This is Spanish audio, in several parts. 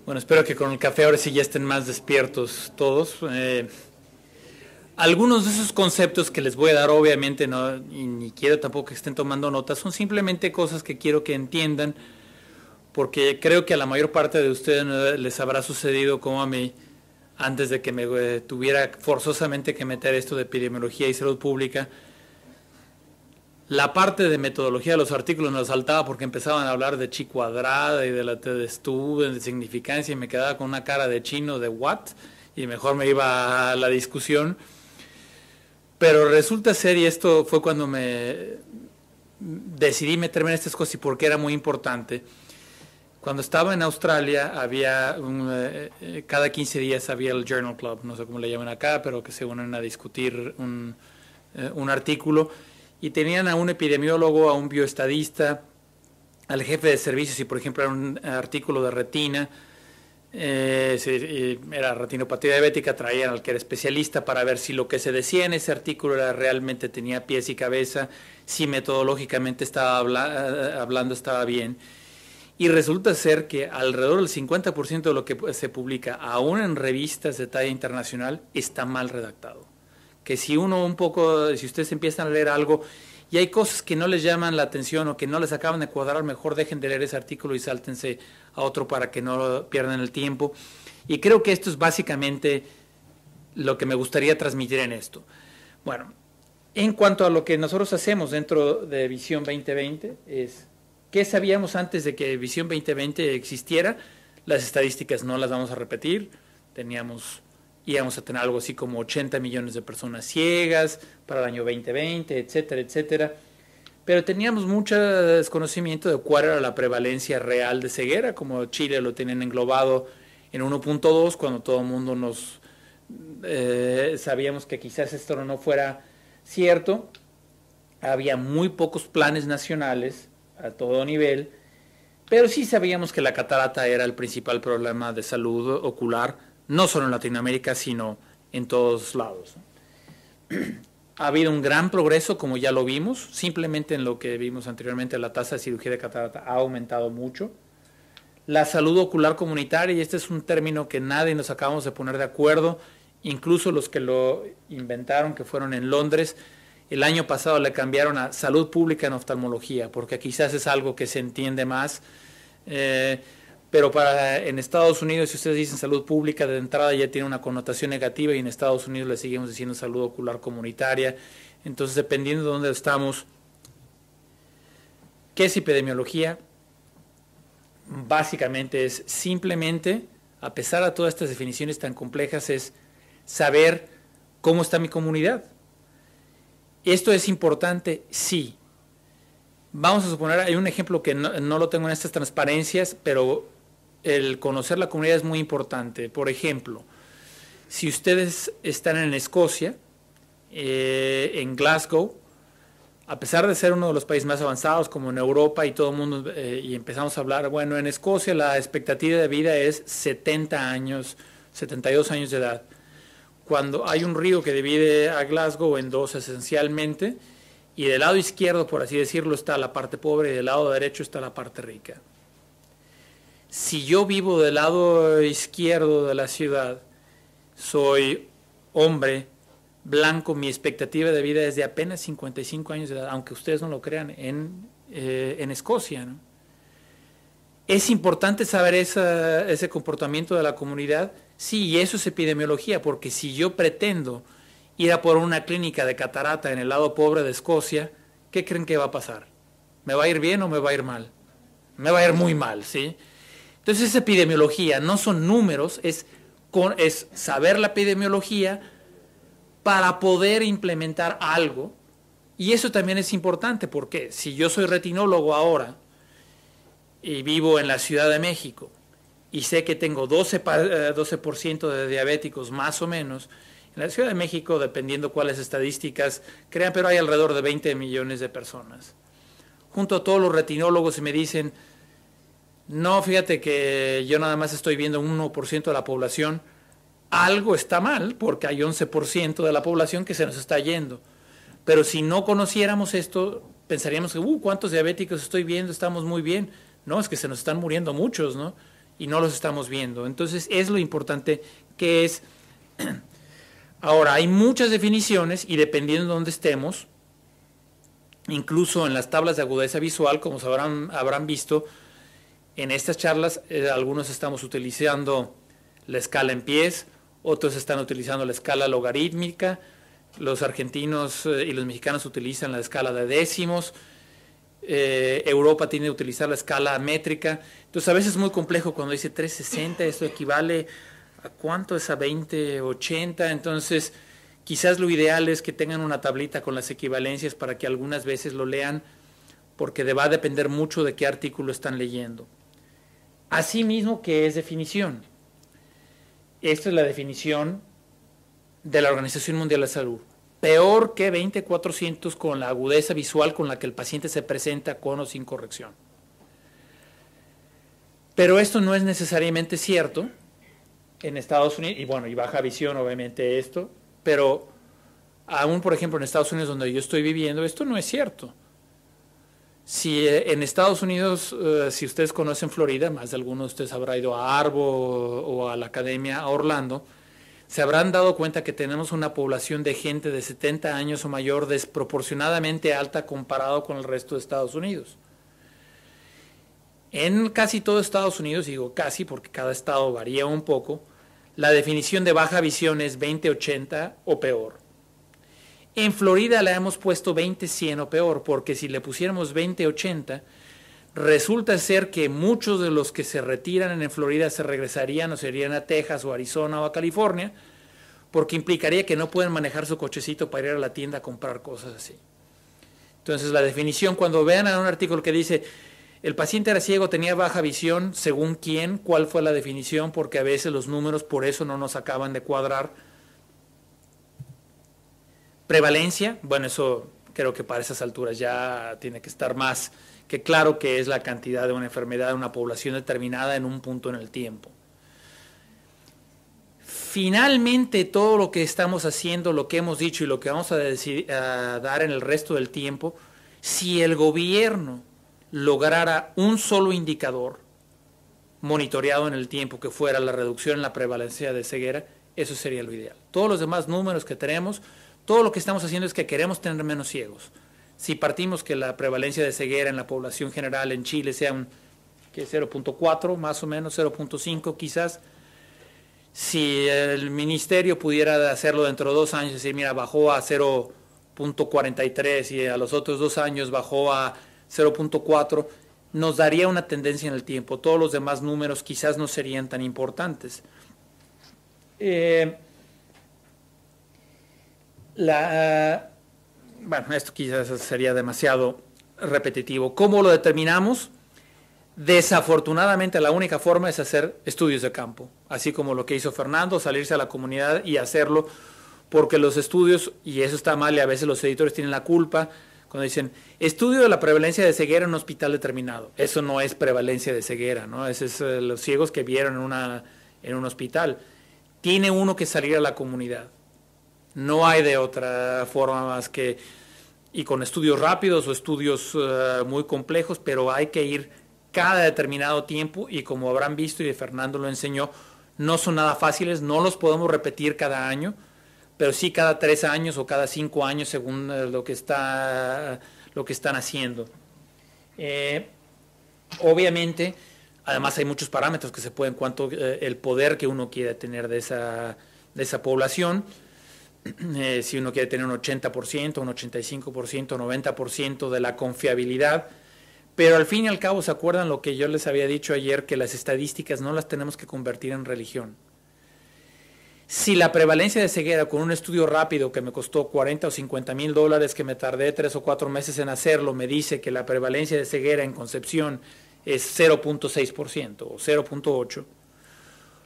Bueno, espero que con el café ahora sí ya estén más despiertos todos. Algunos de esos conceptos que les voy a dar, obviamente, no, y ni quiero tampoco que estén tomando notas, son simplemente cosas que quiero que entiendan, porque creo que a la mayor parte de ustedes les habrá sucedido como a mí, antes de que me tuviera forzosamente que meter esto de epidemiología y salud pública. La parte de metodología de los artículos me lo saltaba porque empezaban a hablar de chi cuadrada y de la T de Stu, de significancia, y me quedaba con una cara de chino de what, y mejor me iba a la discusión. Pero resulta ser, y esto fue cuando me decidí meterme en estas cosas y porque era muy importante. Cuando estaba en Australia había cada 15 días había el Journal Club, no sé cómo le llaman acá, pero que se unen a discutir un artículo, y tenían a un epidemiólogo, a un bioestadista, al jefe de servicios, y por ejemplo era un artículo de retina, era retinopatía diabética, traían al que era especialista para ver si lo que se decía en ese artículo era realmente tenía pies y cabeza, si metodológicamente estaba hablando estaba bien. Y resulta ser que alrededor del 50% de lo que se publica, aún en revistas de talla internacional, está mal redactado. Que si uno un poco, si ustedes empiezan a leer algo y hay cosas que no les llaman la atención o que no les acaban de cuadrar, mejor dejen de leer ese artículo y sáltense a otro para que no pierdan el tiempo. Y creo que esto es básicamente lo que me gustaría transmitir en esto. Bueno, en cuanto a lo que nosotros hacemos dentro de Visión 2020 es... ¿Qué sabíamos antes de que Visión 2020 existiera? Las estadísticas no las vamos a repetir. Íbamos a tener algo así como 80 millones de personas ciegas para el año 2020, etcétera, etcétera. Pero teníamos mucho desconocimiento de cuál era la prevalencia real de ceguera, como Chile lo tenían englobado en 1.2, cuando todo el mundo sabíamos que quizás esto no fuera cierto. Había muy pocos planes nacionales a todo nivel, pero sí sabíamos que la catarata era el principal problema de salud ocular, no solo en Latinoamérica, sino en todos lados. Ha habido un gran progreso, como ya lo vimos, simplemente en lo que vimos anteriormente, la tasa de cirugía de catarata ha aumentado mucho. La salud ocular comunitaria, y este es un término que nadie nos acabamos de poner de acuerdo, incluso los que lo inventaron, que fueron en Londres, el año pasado le cambiaron a salud pública en oftalmología, porque quizás es algo que se entiende más. Pero en Estados Unidos, si ustedes dicen salud pública, de entrada ya tiene una connotación negativa, y en Estados Unidos le seguimos diciendo salud ocular comunitaria. Entonces, dependiendo de dónde estamos, ¿qué es epidemiología? Básicamente es simplemente, a pesar de todas estas definiciones tan complejas, es saber cómo está mi comunidad. ¿Esto es importante? Sí. Vamos a suponer, hay un ejemplo que no lo tengo en estas transparencias, pero el conocer la comunidad es muy importante. Por ejemplo, si ustedes están en Escocia, en Glasgow, a pesar de ser uno de los países más avanzados como en Europa y todo el mundo, y empezamos a hablar, bueno, en Escocia la expectativa de vida es 70 años, 72 años de edad. Cuando hay un río que divide a Glasgow en dos esencialmente, y del lado izquierdo, por así decirlo, está la parte pobre y del lado derecho está la parte rica. Si yo vivo del lado izquierdo de la ciudad, soy hombre, blanco, mi expectativa de vida es de apenas 55 años de edad, aunque ustedes no lo crean, en Escocia, ¿no? ¿Es importante saber ese comportamiento de la comunidad? Sí, y eso es epidemiología, porque si yo pretendo ir a por una clínica de catarata en el lado pobre de Escocia, ¿qué creen que va a pasar? ¿Me va a ir bien o me va a ir mal? Me va a ir muy mal, ¿sí? Entonces es epidemiología, no son números, es saber la epidemiología para poder implementar algo. Y eso también es importante, porque si yo soy retinólogo ahora y vivo en la Ciudad de México y sé que tengo 12% de diabéticos más o menos, en la Ciudad de México, dependiendo cuáles estadísticas crean, pero hay alrededor de 20 millones de personas. Junto a todos los retinólogos, y me dicen, no, fíjate que yo nada más estoy viendo un 1% de la población, algo está mal, porque hay 11% de la población que se nos está yendo. Pero si no conociéramos esto, pensaríamos que, ¿cuántos diabéticos estoy viendo? Estamos muy bien. No, es que se nos están muriendo muchos, ¿no? y no los estamos viendo. Entonces es lo importante que es. Ahora, hay muchas definiciones y dependiendo de dónde estemos, incluso en las tablas de agudeza visual, como habrán visto, en estas charlas algunos estamos utilizando la escala en pies, otros están utilizando la escala logarítmica, los argentinos y los mexicanos utilizan la escala de décimos, Europa tiene que utilizar la escala métrica. Entonces a veces es muy complejo cuando dice 360, esto equivale a cuánto es a 2080, entonces quizás lo ideal es que tengan una tablita con las equivalencias para que algunas veces lo lean, porque va a depender mucho de qué artículo están leyendo. Asimismo, ¿qué es definición? Esta es la definición de la Organización Mundial de la Salud. Peor que 20/400 con la agudeza visual con la que el paciente se presenta con o sin corrección. Pero esto no es necesariamente cierto en Estados Unidos, y bueno, y baja visión obviamente esto, pero aún por ejemplo en Estados Unidos donde yo estoy viviendo, esto no es cierto. Si en Estados Unidos, si ustedes conocen Florida, más de algunos de ustedes habrá ido a Arbo o a la Academia a Orlando, se habrán dado cuenta que tenemos una población de gente de 70 años o mayor desproporcionadamente alta comparado con el resto de Estados Unidos. En casi todo Estados Unidos, digo casi porque cada estado varía un poco, la definición de baja visión es 20/80 o peor. En Florida le hemos puesto 20/100 o peor, porque si le pusiéramos 20/80, resulta ser que muchos de los que se retiran en Florida se regresarían o se irían a Texas o Arizona o a California, porque implicaría que no pueden manejar su cochecito para ir a la tienda a comprar cosas así. Entonces la definición, cuando vean en un artículo que dice el paciente era ciego, tenía baja visión, según quién, cuál fue la definición, porque a veces los números por eso no nos acaban de cuadrar. Prevalencia, bueno, eso creo que para esas alturas ya tiene que estar más que claro que es la cantidad de una enfermedad de una población determinada en un punto en el tiempo. Finalmente, todo lo que estamos haciendo, lo que hemos dicho y lo que vamos a dar en el resto del tiempo, si el gobierno lograra un solo indicador monitoreado en el tiempo que fuera la reducción en la prevalencia de ceguera, eso sería lo ideal. Todos los demás números que tenemos, todo lo que estamos haciendo es que queremos tener menos ciegos. Si partimos que la prevalencia de ceguera en la población general en Chile sea un 0.4, más o menos 0.5 quizás, si el ministerio pudiera hacerlo dentro de 2 años, decir, mira, bajó a 0.43 y a los otros 2 años bajó a 0.4, nos daría una tendencia en el tiempo. Todos los demás números quizás no serían tan importantes. Bueno, esto quizás sería demasiado repetitivo. ¿Cómo lo determinamos? Desafortunadamente la única forma es hacer estudios de campo, así como lo que hizo Fernando, salirse a la comunidad y hacerlo, porque los estudios, y eso está mal y a veces los editores tienen la culpa, cuando dicen, estudio de la prevalencia de ceguera en un hospital determinado. Eso no es prevalencia de ceguera, ¿no? Ese es los ciegos que vieron en un hospital. Tiene uno que salir a la comunidad. No hay de otra forma más que, y con estudios rápidos o estudios muy complejos, pero hay que ir cada determinado tiempo, y como habrán visto, y Fernando lo enseñó, no son nada fáciles, no los podemos repetir cada año, pero sí cada 3 años o cada 5 años según lo que están haciendo. Obviamente, además hay muchos parámetros que se pueden, cuanto el poder que uno quiere tener de esa población, si uno quiere tener un 80%, un 85%, 90% de la confiabilidad, pero al fin y al cabo, ¿se acuerdan lo que yo les había dicho ayer? Que las estadísticas no las tenemos que convertir en religión. Si la prevalencia de ceguera con un estudio rápido que me costó 40 o 50 mil dólares, que me tardé 3 o 4 meses en hacerlo, me dice que la prevalencia de ceguera en Concepción es 0.6% o 0.8%,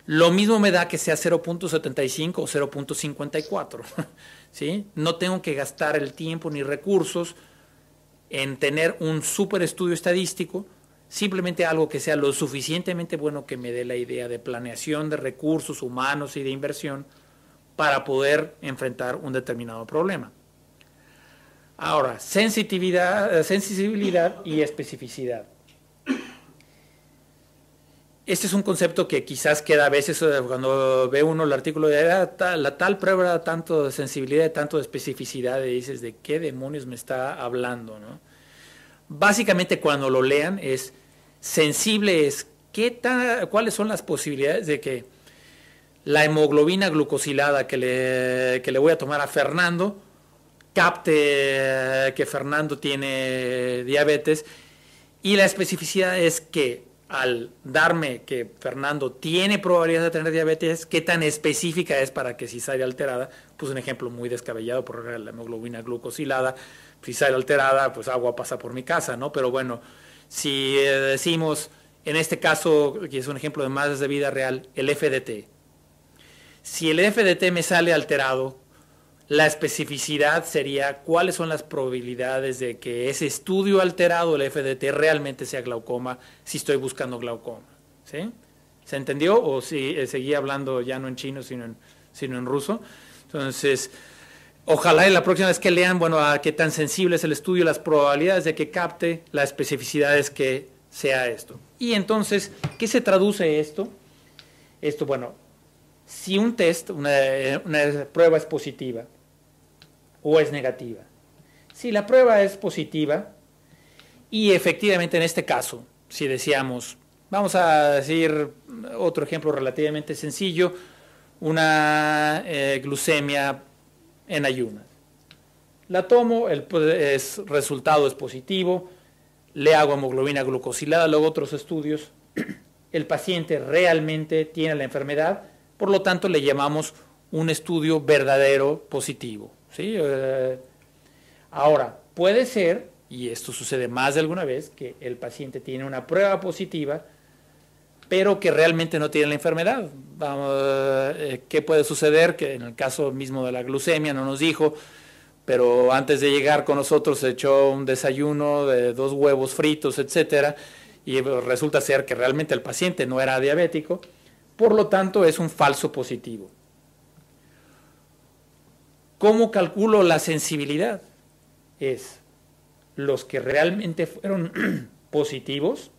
lo mismo me da que sea 0.75 o 0.54, ¿sí? No tengo que gastar el tiempo ni recursos en tener un super estudio estadístico, simplemente algo que sea lo suficientemente bueno que me dé la idea de planeación de recursos humanos y de inversión para poder enfrentar un determinado problema. Ahora, sensibilidad y especificidad. Este es un concepto que quizás queda a veces cuando ve uno el artículo de la tal prueba era tanto de sensibilidad, tanto de especificidad, y dices, ¿de qué demonios me está hablando, no? Básicamente cuando lo lean es sensible, es cuáles son las posibilidades de que la hemoglobina glucosilada que le voy a tomar a Fernando capte que Fernando tiene diabetes, y la especificidad es que al darme que Fernando tiene probabilidad de tener diabetes, qué tan específica es para que si sale alterada, pues un ejemplo muy descabellado, por la hemoglobina glucosilada, si sale alterada, pues agua pasa por mi casa, ¿no? Pero bueno, si decimos, en este caso, que es un ejemplo de más de vida real, el FDT. Si el FDT me sale alterado, la especificidad sería cuáles son las probabilidades de que ese estudio alterado del FDT realmente sea glaucoma, si estoy buscando glaucoma. ¿Sí? ¿Se entendió? O si seguía hablando ya no en chino, sino en ruso. Entonces, ojalá en la próxima vez que lean, bueno, a qué tan sensible es el estudio, las probabilidades de que capte, la especificidad es que sea esto. Y entonces, ¿qué se traduce esto? Esto, bueno, si un test, una prueba es positiva o es negativa. Si la prueba es positiva, y efectivamente en este caso, si decíamos, vamos a decir otro ejemplo relativamente sencillo, una glucemia en ayunas. La tomo, el resultado es positivo, le hago hemoglobina glucosilada, luego otros estudios, el paciente realmente tiene la enfermedad, por lo tanto le llamamos un estudio verdadero positivo. ¿Sí? Ahora, puede ser, y esto sucede más de alguna vez, que el paciente tiene una prueba positiva, pero que realmente no tiene la enfermedad. ¿Qué puede suceder? Que en el caso mismo de la glucemia no nos dijo, pero antes de llegar con nosotros se echó un desayuno de 2 huevos fritos, etcétera, y resulta ser que realmente el paciente no era diabético, por lo tanto es un falso positivo. ¿Cómo calculo la sensibilidad? Es los que realmente fueron positivos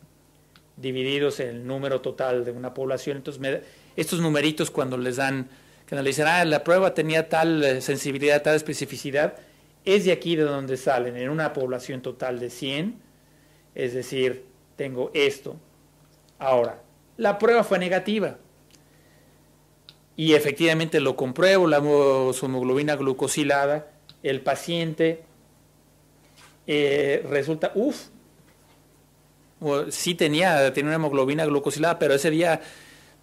divididos en el número total de una población. Entonces, estos numeritos cuando les dan, cuando le dicen, la prueba tenía tal sensibilidad, tal especificidad, es de aquí de donde salen, en una población total de 100, es decir, tengo esto. Ahora, la prueba fue negativa. Y efectivamente lo compruebo, su hemoglobina glucosilada, el paciente resulta, sí tenía una hemoglobina glucosilada, pero ese día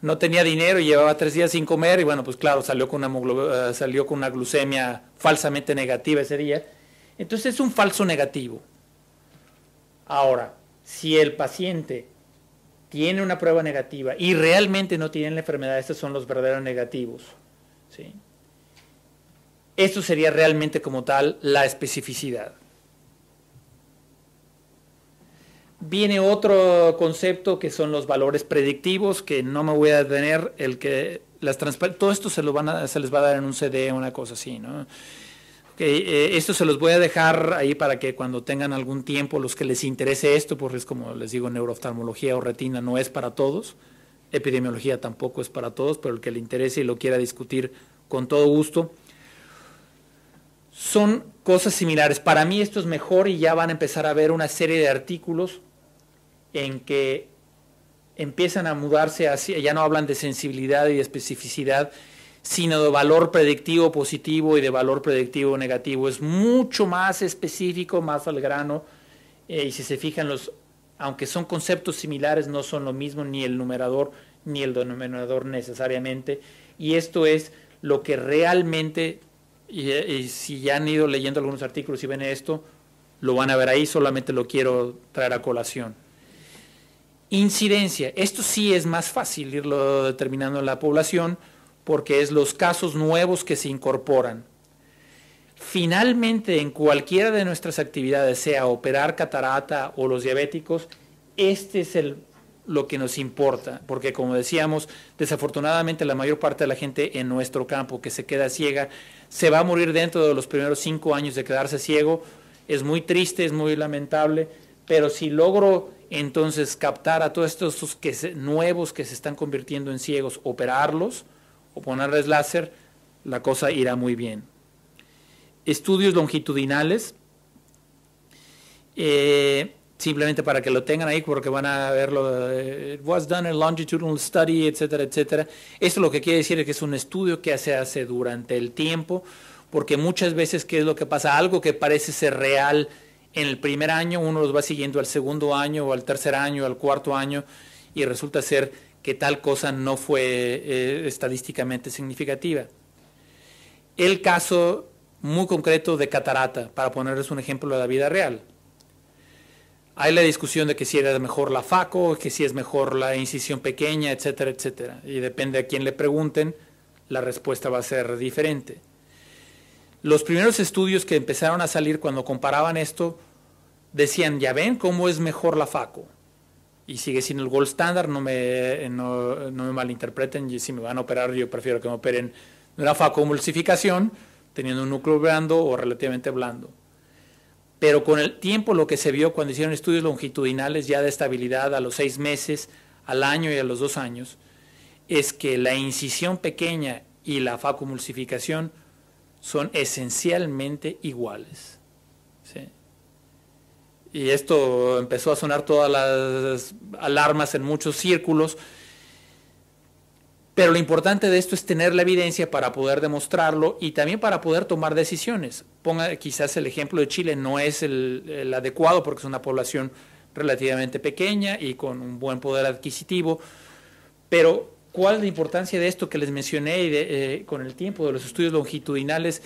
no tenía dinero y llevaba 3 días sin comer, y bueno, pues claro, salió con una glucemia falsamente negativa ese día. Entonces es un falso negativo. Ahora, si el paciente tiene una prueba negativa y realmente no tiene la enfermedad, estos son los verdaderos negativos. ¿Sí? Esto sería realmente como tal la especificidad. Viene otro concepto que son los valores predictivos, que no me voy a detener, todo esto se les va a dar en un CD, una cosa así, ¿no? Esto se los voy a dejar ahí para que cuando tengan algún tiempo, los que les interese esto, porque es como les digo, neurooftalmología o retina no es para todos, epidemiología tampoco es para todos, pero el que le interese y lo quiera discutir con todo gusto, son cosas similares. Para mí esto es mejor y ya van a empezar a ver una serie de artículos en que empiezan a mudarse hacia, ya no hablan de sensibilidad y de especificidad, sino de valor predictivo positivo y de valor predictivo negativo. Es mucho más específico, más al grano, y si se fijan, aunque son conceptos similares, no son lo mismo, ni el numerador ni el denominador necesariamente, y esto es lo que realmente, y si ya han ido leyendo algunos artículos y ven esto, lo van a ver ahí, solamente lo quiero traer a colación. Incidencia, esto sí es más fácil irlo determinando en la población, porque es los casos nuevos que se incorporan. Finalmente, en cualquiera de nuestras actividades, sea operar catarata o los diabéticos, este es lo que nos importa, porque como decíamos, desafortunadamente la mayor parte de la gente en nuestro campo que se queda ciega, se va a morir dentro de los primeros 5 años de quedarse ciego. Es muy triste, es muy lamentable, pero si logro entonces captar a todos estos nuevos que se están convirtiendo en ciegos, operarlos o ponerles láser, la cosa irá muy bien. Estudios longitudinales, simplemente para que lo tengan ahí, porque van a verlo, it was done a longitudinal study, etcétera, etcétera. Esto lo que quiere decir es que es un estudio que se hace durante el tiempo, porque muchas veces, ¿qué es lo que pasa? Algo que parece ser real en el primer año, uno los va siguiendo al segundo año, o al tercer año, al cuarto año, y resulta ser que tal cosa no fue estadísticamente significativa. El caso muy concreto de catarata, para ponerles un ejemplo de la vida real. Hay la discusión de que si era mejor la FACO, que si es mejor la incisión pequeña, etcétera, etcétera. Y depende a quién le pregunten, la respuesta va a ser diferente. Los primeros estudios que empezaron a salir cuando comparaban esto, decían, ya ven cómo es mejor la FACO. Y sigue siendo el gold standard, no me malinterpreten, y si me van a operar, yo prefiero que me operen de una FACO-emulsificación, teniendo un núcleo blando o relativamente blando. Pero con el tiempo lo que se vio cuando hicieron estudios longitudinales ya de estabilidad a los 6 meses, al año y a los 2 años, es que la incisión pequeña y la FACO-emulsificación son esencialmente iguales. ¿Sí? Y esto empezó a sonar todas las alarmas en muchos círculos, pero lo importante de esto es tener la evidencia para poder demostrarlo y también para poder tomar decisiones. Ponga quizás el ejemplo de Chile, no es el adecuado porque es una población relativamente pequeña y con un buen poder adquisitivo, pero ¿cuál es la importancia de esto que les mencioné con el tiempo de los estudios longitudinales?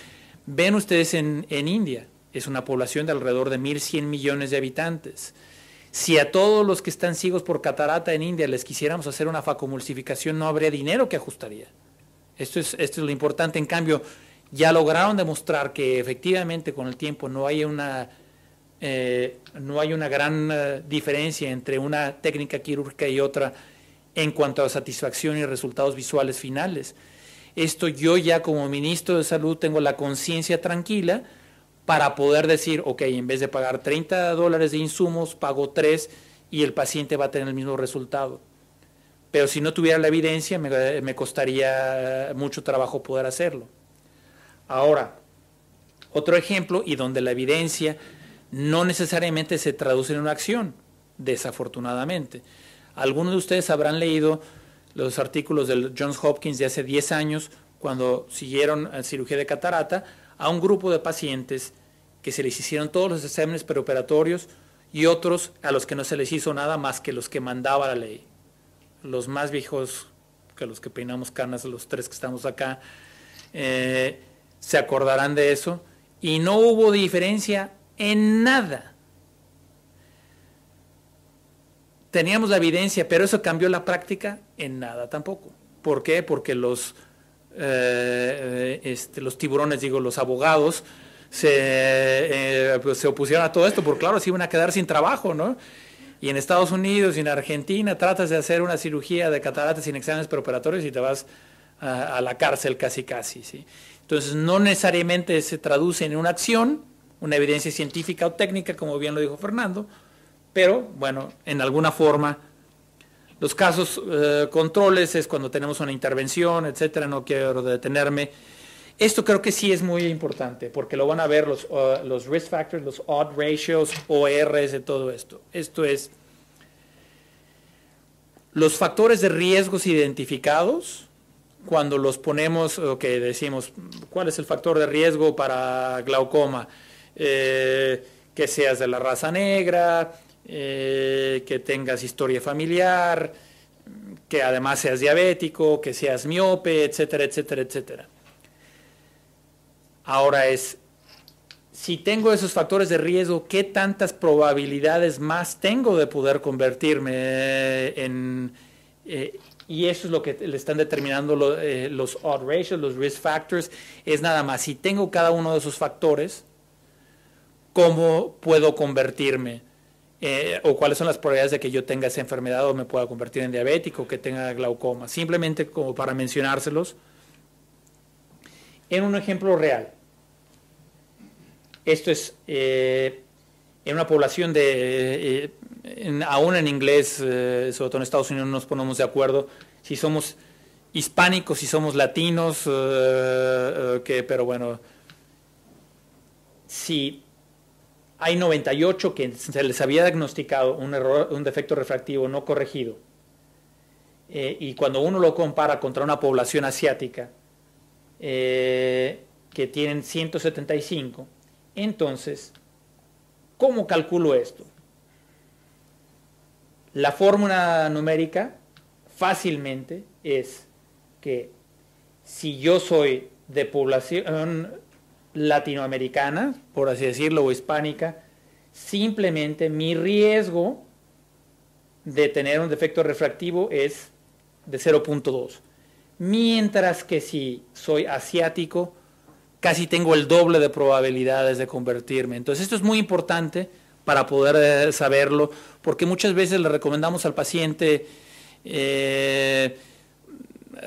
Ven ustedes en India, es una población de alrededor de 1.100 millones de habitantes. Si a todos los que están ciegos por catarata en India les quisiéramos hacer una FACO-emulsificación, no habría dinero que ajustaría. Esto es lo importante. En cambio, ya lograron demostrar que efectivamente con el tiempo no hay una gran diferencia entre una técnica quirúrgica y otra en cuanto a satisfacción y resultados visuales finales. Esto yo ya como ministro de Salud tengo la conciencia tranquila para poder decir, ok, en vez de pagar $30 de insumos, pago 3 y el paciente va a tener el mismo resultado. Pero si no tuviera la evidencia, me costaría mucho trabajo poder hacerlo. Ahora, otro ejemplo, y donde la evidencia no necesariamente se traduce en una acción, desafortunadamente. Algunos de ustedes habrán leído los artículos del Johns Hopkins de hace 10 años, cuando siguieron cirugía de catarata, a un grupo de pacientes que se les hicieron todos los exámenes preoperatorios y otros a los que no se les hizo nada más que los que mandaba la ley. Los más viejos, que los que peinamos canas, los 3 que estamos acá, se acordarán de eso, y no hubo diferencia en nada. Teníamos la evidencia, pero eso cambió la práctica en nada tampoco. ¿Por qué? Porque los tiburones, los abogados, pues se opusieron a todo esto, porque claro, se iban a quedar sin trabajo, ¿no? Y en Estados Unidos y en Argentina tratas de hacer una cirugía de catarata sin exámenes preoperatorios y te vas a la cárcel casi, ¿sí? Entonces, no necesariamente se traduce en una acción, una evidencia científica o técnica, como bien lo dijo Fernando, pero, bueno, en alguna forma, los casos controles es cuando tenemos una intervención, etcétera, no quiero detenerme. Esto creo que sí es muy importante, porque lo van a ver los risk factors, los odd ratios, ORs de todo esto. Esto es los factores de riesgos identificados, cuando los ponemos, decimos, ¿cuál es el factor de riesgo para glaucoma? Que seas de la raza negra, que tengas historia familiar, que además seas diabético, que seas miope, etcétera, etcétera, etcétera. Ahora si tengo esos factores de riesgo, ¿qué tantas probabilidades más tengo de poder convertirme y eso es lo que le están determinando los odd ratios, los risk factors, es nada más, si tengo cada uno de esos factores, ¿cómo puedo convertirme? O cuáles son las probabilidades de que yo tenga esa enfermedad o me pueda convertir en diabético o que tenga glaucoma. Simplemente como para mencionárselos en un ejemplo real. Esto es en una población aún en inglés, sobre todo en Estados Unidos no nos ponemos de acuerdo si somos hispánicos, si somos latinos, pero bueno, si hay 98 que se les había diagnosticado un defecto refractivo no corregido, y cuando uno lo compara contra una población asiática que tienen 175, entonces, ¿cómo calculo esto? La fórmula numérica fácilmente es que si yo soy de población latinoamericana, por así decirlo, o hispánica, simplemente mi riesgo de tener un defecto refractivo es de 0.2. Mientras que si soy asiático, casi tengo el doble de probabilidades de convertirme. Entonces esto es muy importante para poder saberlo, porque muchas veces le recomendamos al paciente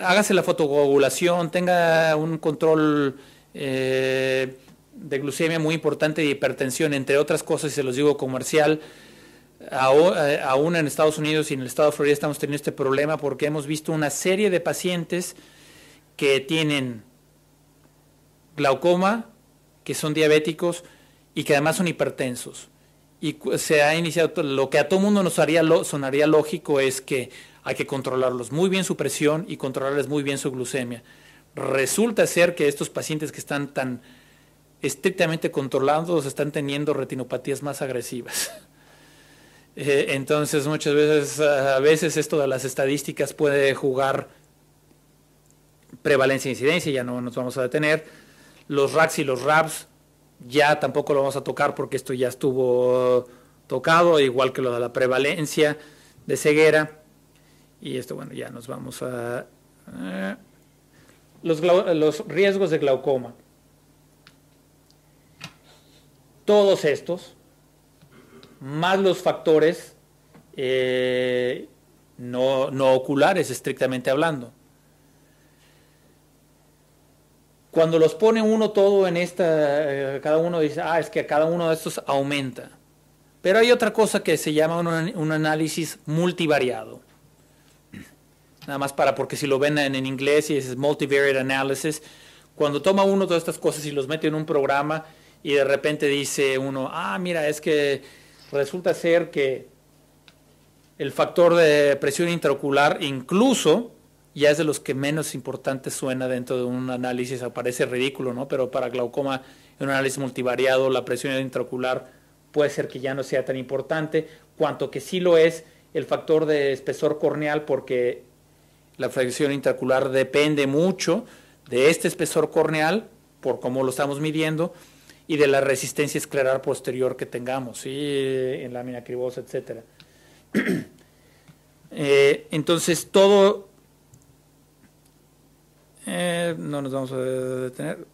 hágase la fotocoagulación, tenga un control de glucemia muy importante, de hipertensión, entre otras cosas, y se los digo comercial. Aún en Estados Unidos y en el estado de Florida estamos teniendo este problema porque hemos visto una serie de pacientes que tienen glaucoma, que son diabéticos y que además son hipertensos. Y se ha iniciado, lo que a todo mundo nos sonaría lógico es que hay que controlarlos muy bien su presión y controlarles muy bien su glucemia. Resulta ser que estos pacientes que están tan estrictamente controlados están teniendo retinopatías más agresivas. Entonces muchas veces, a veces esto de las estadísticas puede jugar prevalencia e incidencia, ya no nos vamos a detener. Los RACs y los RABs ya tampoco lo vamos a tocar porque esto ya estuvo tocado, igual que lo de la prevalencia de ceguera. Y esto, bueno, ya nos vamos a... los riesgos de glaucoma. Todos estos, más los factores no oculares, estrictamente hablando. Cuando los pone uno todo en cada uno dice, es que cada uno de estos aumenta. Pero hay otra cosa que se llama un análisis multivariado. Nada más porque si lo ven en inglés y es multivariate analysis, cuando toma uno todas estas cosas y los mete en un programa y de repente dice uno, mira, es que resulta ser que el factor de presión intraocular incluso ya es de los que menos importante suena dentro de un análisis, parece ridículo, ¿no? Pero para glaucoma, en un análisis multivariado, la presión intraocular puede ser que ya no sea tan importante, cuanto que sí lo es el factor de espesor corneal, porque la presión intraocular depende mucho de este espesor corneal, por cómo lo estamos midiendo, y de la resistencia escleral posterior que tengamos, ¿sí? En lámina cribosa, etc. Entonces, todo... no nos vamos a detener.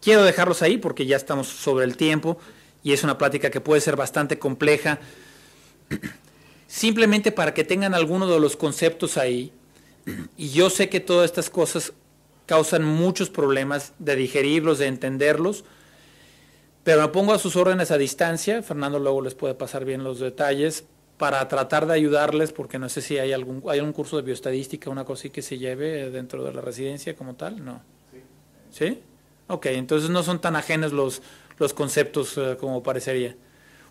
Quiero dejarlos ahí porque ya estamos sobre el tiempo y es una plática que puede ser bastante compleja. Simplemente para que tengan alguno de los conceptos ahí. Y yo sé que todas estas cosas causan muchos problemas de digerirlos, de entenderlos, pero me pongo a sus órdenes a distancia. Fernando luego les puede pasar bien los detalles para tratar de ayudarles, porque no sé si hay un curso de bioestadística, una cosa así que se lleve dentro de la residencia como tal, ¿no? Sí. ¿Sí? Ok, entonces no son tan ajenos los conceptos como parecería.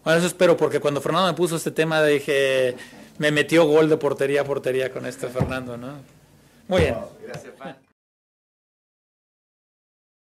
Bueno, eso espero, porque cuando Fernando me puso este tema dije, me metió gol de portería a portería con este Fernando, ¿no? Muy bien.